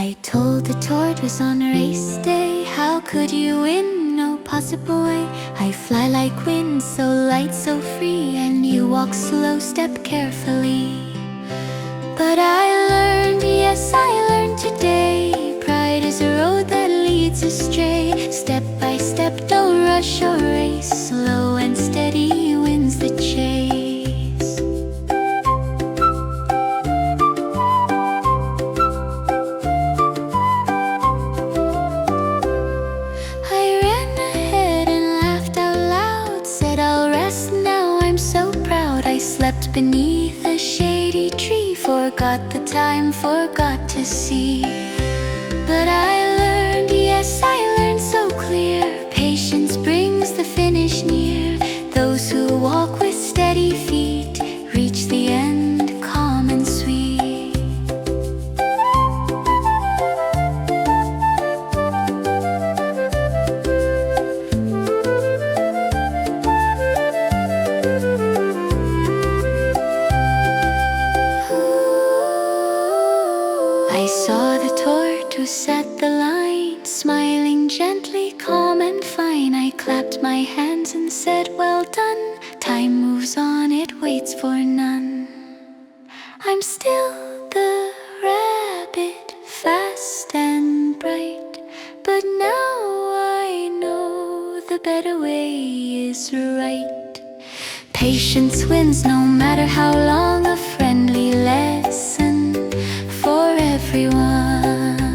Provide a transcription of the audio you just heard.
I told the tortoise on race day, how could you win? No possible way. I fly like wind, so light, so free, and you walk slow, step carefully. But I learned, yes, I learned today, pride is a road that leads astray. Step by step, don't rush or race, slow and steady wins the chase. Slept beneath a shady tree, forgot the time, forgot to see. But I learned, yes, I learned so clear, patience brings the finish near. Those who walk with steady feet reach the end calm and sweet. I saw the tortoise at the line, smiling gently, calm and fine. I clapped my hands and said, well done. Time moves on, it waits for none. I'm still the rabbit, fast and bright, but now I know the better way is right. Patience wins no matter how long, a friendly lesson for everyone.